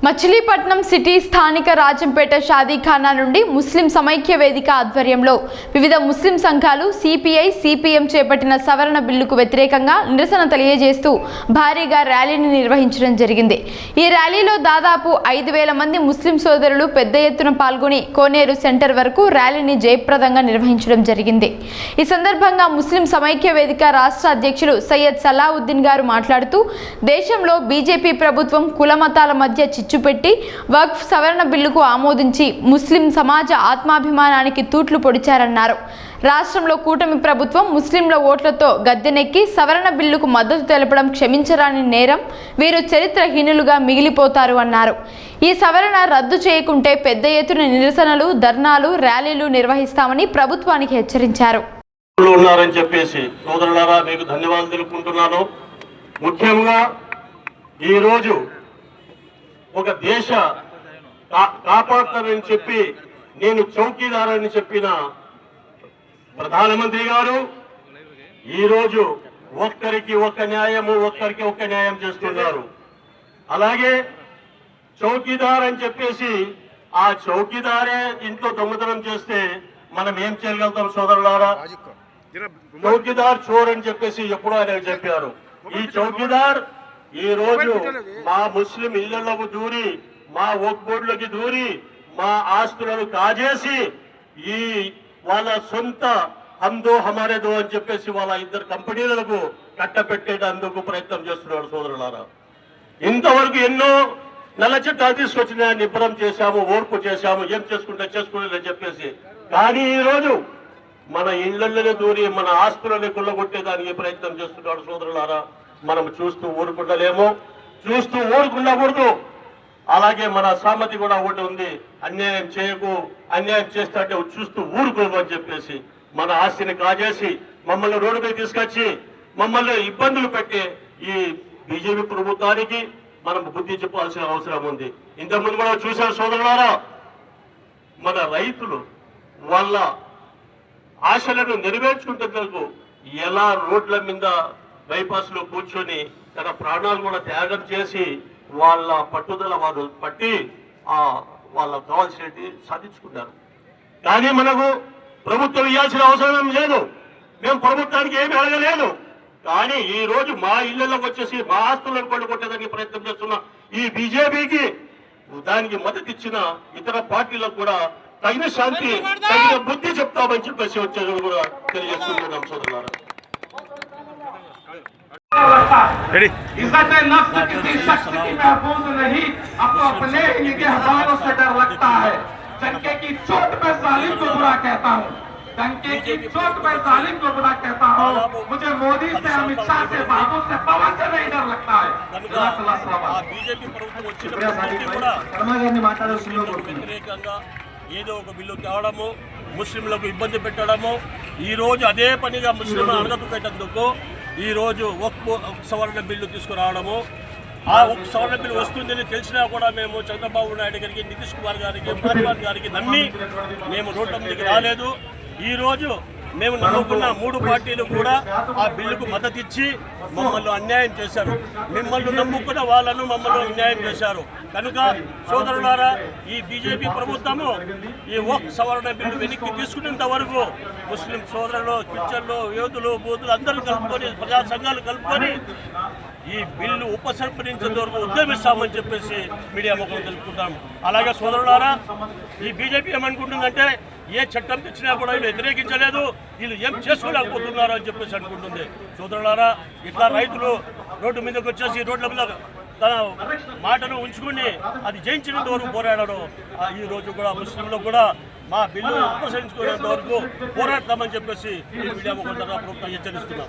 Machilipatnam city స్థానిక రాజంపేట షాదీఖానా నుండి ముస్లిం సమైక్య వేదిక ఆధ్వర్యంలో వివిధ ముస్లిం సంఘాలు సిపిఐ సిపిఎం చేపట్టిన సవరణ బిల్లుకు వ్యతిరేకంగా నిరసన తెలియజేస్తూ భారీగా ర్యాలీని నిర్వహించడం జరిగింది। ఈ ర్యాలీలో దాదాపు 5,000 మంది ముస్లిం సోదరులు పెద్ద ఎత్తున పాల్గొని కోనేరు సెంటర్ వరకు ర్యాలీని జయప్రదంగా నిర్వహించడం జరిగింది। ఈ సందర్భంగా ముస్లిం సమైక్య వేదిక రాష్ట్ర అధ్యక్షులు సయ్యద్ సలావుద్దీన్ గారు మాట్లాడుతూ దేశంలో బీజేపీ ప్రభుత్వం కులమతాల మధ్య చిచ్చుపెట్టి వక్ఫ్ సవరణ బిల్లుకు ఆమోదించి ముస్లిం సమాజ ఆత్మాభిమానానికి తూట్లు పొడిచారన్నారు। రాష్ట్రంలో కూటమి ప్రభుత్వం ముస్లింల ఓట్లతో గద్దెనెక్కి సవరణ బిల్లుకు మద్దతు తెలపడం క్షమించరాని నేరం, వీరు చరిత్రహీనులుగా మిగిలిపోతారు అన్నారు। ఈ సవరణ రద్దు చేయకుంటే పెద్ద ఎత్తున నిరసనలు, ధర్నాలు, ర్యాలీలు నిర్వహిస్తామని ప్రభుత్వానికి హెచ్చరించారు। ముఖ్యంగా ఈ రోజు ఒక దేశ కాపాడతానని చెప్పి నేను చౌకీదారని చెప్పిన ప్రధానమంత్రి గారు ఈరోజు ఒక్కరికి ఒక్క న్యాయం చేస్తున్నారు। అలాగే చౌకీదార్ అని చెప్పేసి ఆ చౌకీదారే ఇంట్లో దొంగతనం చేస్తే మనం ఏం చేయగలుగుతాం సోదరులారా? చౌకీదార్ చోర్ అని చెప్పేసి ఎప్పుడో ఆయన చెప్పారు। ఈ చౌకీదార్ ఈ రోజు మా ముస్లిం ఇళ్లలోకి దూరి, మా వక్ఫ్ బోర్డులోకి దూరి, మా ఆస్తులను కాజేసి ఈ వాళ్ళ సొంత హమ్దో హమారేదో అని చెప్పేసి వాళ్ళ ఇద్దరు కంపెనీలకు కట్టపెట్టేటందుకు ప్రయత్నం చేస్తున్నాడు సోదరులారా। ఇంతవరకు ఎన్నో నల్ల చట్టాలు తీసుకొచ్చిన నిబ్బరం చేశాము, ఓర్పు చేశాము, ఏం చేసుకుంటే చెప్పేసి, కానీ ఈ రోజు మన ఇళ్లలోనే దూరి మన ఆస్తులని కొల్లగొట్టేదానికి ప్రయత్నం చేస్తున్నాడు సోదరులారా। మనం చూస్తూ ఊరుకుంటలేము, చూస్తూ ఊరుకుండకూడదు। అలాగే మన సామతి కూడా ఒకటి ఉంది, అన్యాయం చేయకు, అన్యాయం చేస్తే చూస్తూ ఊరుకోము అని చెప్పేసి మన ఆస్తిని కాజేసి మమ్మల్ని రోడ్డుపై తీసుకొచ్చి మమ్మల్ని ఇబ్బందులు పెట్టే ఈ బీజేపీ ప్రభుత్వానికి మనం బుద్ధి చెప్పాల్సిన అవసరం ఉంది। ఇంతకుముందు కూడా చూశారు సోదరులారా, మన రైతులు వాళ్ళ ఆశలను నెరవేర్చుకుంటున్నందుకు ఎలా రోడ్ల మీద బైపాస్ లో కూర్చొని తన ప్రాణాలు కూడా త్యాగం చేసి వాళ్ళ పట్టుదల వారు పట్టి వాళ్ళకు కావాల్సినవి సాధించుకున్నారు। కానీ మనకు ప్రభుత్వం ఇవ్వాల్సిన అవసరం లేదు, మేము ప్రభుత్వానికి ఏమి అడగలేదు। కానీ ఈ రోజు మా ఇళ్లలోకి వచ్చేసి మా ఆస్తులను కొట్టడానికి ప్రయత్నం చేస్తున్న ఈ బీజేపీకి దానికి మద్దతు ఇచ్చిన ఇతర పార్టీలకు కూడా తగిన శాంతి, తగిన బుద్ధి చెప్తామని చెప్పేసి వచ్చేది కూడా తెలియజేస్తున్నాం సోదరులారా। इज्जत नफ्स किसी शख्स की महफूज नहीं, आपको अपने ही निगहबानों से डर लगता है। डंके की चोट पर जालिम को बुरा कहता हूँ, डंके की चोट पर जालिम को बुरा कहता हूँ। मुझे मोदी से, अमित शाह से, बाबू से, पवन से नहीं डर लगता है। बीजेपी ఏదో ఒక బిల్లు తేవడము, ముస్లింలకు ఇబ్బంది పెట్టడము, ఈరోజు అదే పనిగా ముస్లింలను అణగదొక్కేటందుకు ఈరోజు వక్ఫ్ సవరణ బిల్లు తీసుకురావడము, ఆ వక్ఫ్ సవరణ బిల్లు వస్తుందని తెలిసినా కూడా మేము చంద్రబాబు నాయుడు గారికి, నితీష్ కుమార్ గారికి, పార్టీ గారికి నమ్మి మేము రోడ్ల మీదకి రాలేదు। ఈరోజు మేము నమ్ముకున్న 3 పార్టీలు కూడా ఆ బిల్లుకు మద్దతు ఇచ్చి మమ్మల్ని అన్యాయం చేశారు। మిమ్మల్ని నమ్ముకున్న వాళ్ళను మమ్మల్ని అన్యాయం చేశారు కనుక సోదరులారా, ఈ బీజేపీ ప్రభుత్వము ఈ వక్ఫ్ సవరణ బిల్లు వెనక్కి తీసుకునేంత వరకు ముస్లిం సోదరులు, క్రిస్టియన్లు, యూదులు, బౌద్ధులు అందరూ కలుపుకొని, ప్రజా సంఘాలు కలుపుకొని ఈ బిల్లు ఉపసంహరించేంత వరకు ఉద్యమిస్తామని చెప్పేసి మీడియా ముఖం తెలుపుకుంటాం। అలాగే సోదరులారా, ఈ బీజేపీ ఏమనుకుంటుందంటే ఏ చట్టం తెచ్చినా కూడా వీళ్ళు వ్యతిరేకించలేదు, వీళ్ళు ఏం చేసుకోలేకపోతున్నారు అని చెప్పేసి అనుకుంటుంది। సోదరులారా, ఇట్లా రైతులు రోడ్డు మీదకి వచ్చేసి రోడ్ల మీద తన మాటను ఉంచుకుని అది జయించినంత వరకు పోరాడారు। ఈ రోజు కూడా ముస్లింలు కూడా మా బిల్లు ఉపసంహరించుకునేంత వరకు పోరాడతామని చెప్పేసి ఈ మీడియా ముఖం ద్వారా ప్రభుత్వం హెచ్చరిస్తున్నాం।